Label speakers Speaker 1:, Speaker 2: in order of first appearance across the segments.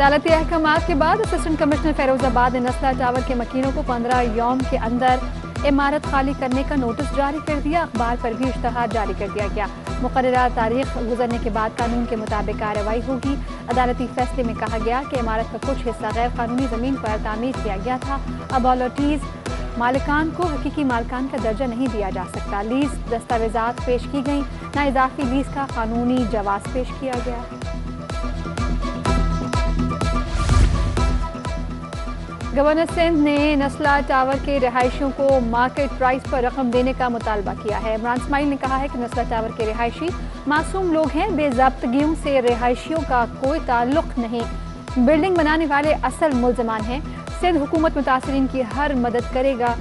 Speaker 1: عدالتی احکامات کے بعد اسسٹنٹ کمشنر فیروز آباد نے نسلہ ٹاور کے مکینوں کو 15 یوم کے اندر عمارت خالی کرنے کا نوٹس جاری کر دیا۔ اخبار پر بھی اشتہار جاری کر دیا گیا۔ مقررہ تاریخ گزرنے کے بعد قانون کے مطابق کارروائی ہوگی۔ عدالتی فیصلے میں کہا گیا کہ عمارت کا کچھ حصہ غیر قانونی زمین پر تعمیر کیا گیا تھا۔ اب الاٹیز مالکان کو حقیقی مالکان کا درجہ نہیں دیا جا سکتا۔ لیز دستاویزات پیش کی گئیں، نہ اضافی لیز کا قانونی جواز پیش کیا گیا۔ گورنر سندھ نے نسلہ ٹاور کے رہائشیوں کو مارکیٹ پرائس پر رقم دینے کا مطالبہ کیا ہے۔ عمران اسماعیل نے کہا ہے کہ نسلہ ٹاور کے رہائشی معصوم لوگ ہیں، بے ضابطگیوں سے رہائشیوں کا کوئی تعلق نہیں، بلڈنگ بنانے والے اصل ملزمان ہیں۔ سندھ حکومت متاثرین کی ہر مدد کرے گا۔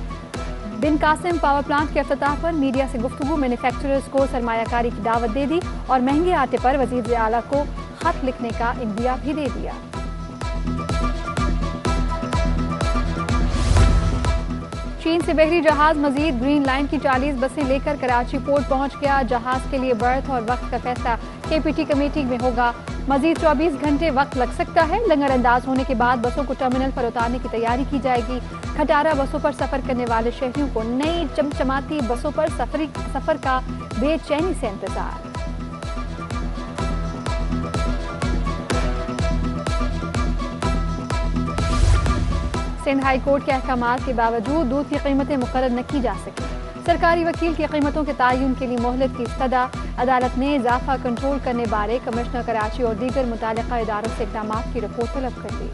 Speaker 1: بن قاسم پاور پلانٹ کے افتتاح پر میڈیا سے گفتگو، مینوفیکچررز کو سرمایہ کاری کی دعوت دے دی اور مہنگے آٹے پر وزیر اعلیٰ کو خط لکھنے کا انبیاء بھی دے دیا۔ چین سے بحری جہاز مزید گرین لائن کی 40 بسیں لے کر کراچی پورٹ پہنچ گیا۔ جہاز کے لیے برتھ اور وقت کا فیصلہ KPT کمیٹی میں ہوگا۔ مزید 24 گھنٹے وقت لگ سکتا ہے۔ لنگر انداز ہونے کے بعد بسوں کو ٹرمینل پر اتارنے کی تیاری کی جائے گی۔ کھٹارہ بسوں پر سفر کرنے والے شہریوں کو نئی چمچماتی بسوں پر سفر کا بے چینی سے انتظار۔ سندھ ہائی کورٹ کے احکامات کے باوجود دودھ کی قیمتیں مقرر نہ کی جا سکیں۔ سرکاری وکیل کی قیمتوں کے تعین کے لیے مہلت کی استدعا۔ عدالت نے اضافہ کنٹرول کرنے بارے کمشنر کراچی اور دیگر متعلقہ اداروں سے اقدامات کی رپورٹ طلب کر دی۔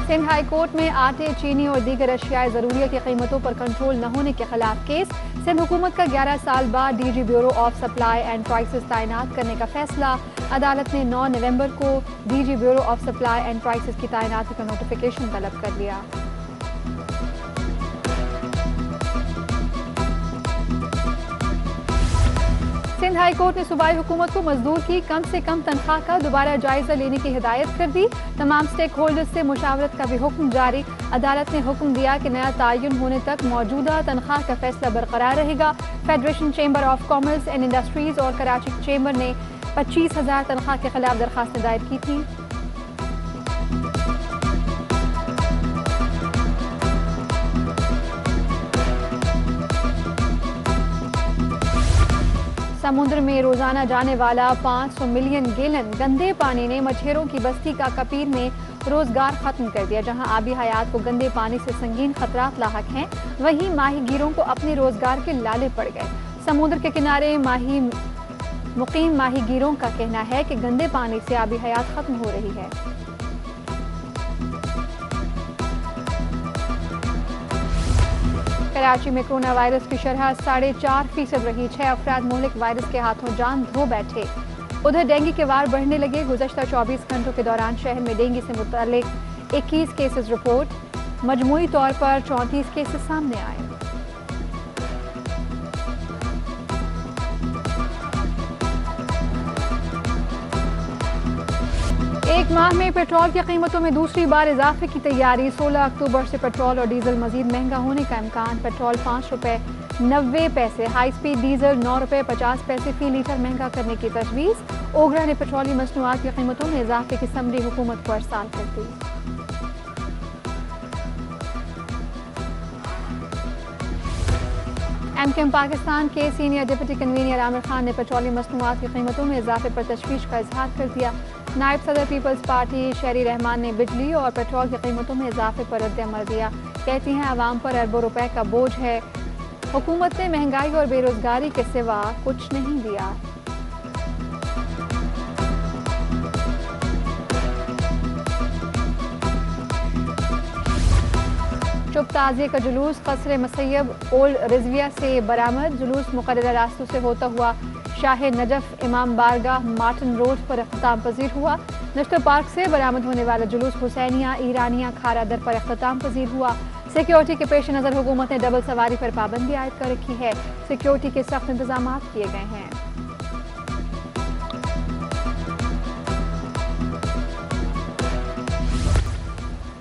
Speaker 1: سندھ ہائی کورٹ میں آٹے، چینی اور دیگر اشیاء ضروریہ کی قیمتوں پر کنٹرول نہ ہونے کے خلاف کیس۔ سندھ حکومت کا 11 سال بعد DG bureau of supply and prices تعینات کرنے کا فیصلہ۔ عدالت نے 9 نومبر کو DG bureau of supply and prices کی تعیناتی کا نوٹیفیکیشن طلب کر لیا۔ سندھ ہائی کورٹ نے صوبائی حکومت کو مزدور کی کم سے کم تنخواہ کا دوبارہ جائزہ لینے کی ہدایت کر دی۔ تمام سٹیک ہولڈرز سے مشاورت کا بھی حکم جاری۔ عدالت نے حکم دیا کہ نیا تعین ہونے تک موجودہ تنخواہ کا فیصلہ برقرار رہے گا۔ Federation chamber of commerce and industries اور کراچی چیمبر نے 25,000 تنخواہ کے خلاف درخواست دائر کی تھی۔ سمندر میں روزانہ جانے والا 500 ملین گیلن گندے پانی نے مچھیروں کی بستی کا کپیر میں روزگار ختم کر دیا۔ جہاں آبی حیات کو گندے پانی سے سنگین خطرات لاحق ہیں، وہیں ماہی گیروں کو اپنے روزگار کے لالے پڑ گئے۔ سمندر کے کنارے مقیم ماہی گیروں کا کہنا ہے کہ گندے پانی سے آبی حیات ختم ہو رہی ہے۔ کراچی میں کرونا وائرس کی شرح 4.5% رہی۔ 6 افراد مہلک وائرس کے ہاتھوں جان دھو بیٹھے۔ ادھر ڈینگی کے وار بڑھنے لگے۔ گزشتہ 24 گھنٹوں کے دوران شہر میں ڈینگی سے متعلق 21 کیسز رپورٹ، مجموعی طور پر 34 کیسز سامنے آئے۔ ایک ماہ میں پیٹرول کی قیمتوں میں دوسری بار اضافے کی تیاری۔ 16 اکتوبر سے پیٹرول اور ڈیزل مزید مہنگا ہونے کا امکان۔ پیٹرول 5 روپے 90 پیسے، ہائی سپیڈ ڈیزل 9 روپے 50 پیسے فی لیٹر مہنگا کرنے کی تجویز۔ اوگرا نے پیٹرولی مصنوعات کی قیمتوں میں اضافے کی سمری حکومت کو ارسال کر دی۔ MKM پاکستان کے senior deputy convener Aamir Khan نے پیٹرولی مصنوعات کی قیمتوں میں اضافے پر تشویش کا اظہار کر دیا۔ نائب صدر پیپلز پارٹی شہری رحمان نے بجلی اور پیٹرول کی قیمتوں میں اضافے پر رد عمل دیا۔ کہتی ہیں عوام پر اربوں روپے کا بوجھ ہے، حکومت نے مہنگائی اور بے روزگاری کے سوا کچھ نہیں دیا۔ چپ تعزیے کا جلوس قصر مسیب اولڈ رضویہ سے برآمد۔ جلوس مقررہ راستوں سے ہوتا ہوا شاہ نجف امام بارگاہ مارٹن روڈ پر اختتام پذیر ہوا۔ نشتر پارک سے برآمد ہونے والا جلوس حسینیہ ایرانیہ کھارا در پر اختتام پذیر ہوا۔ سیکیورٹی کے پیش نظر حکومت نے ڈبل سواری پر پابندی عائد کر رکھی ہے۔ سیکیورٹی کے سخت انتظامات کیے گئے ہیں۔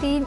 Speaker 1: 3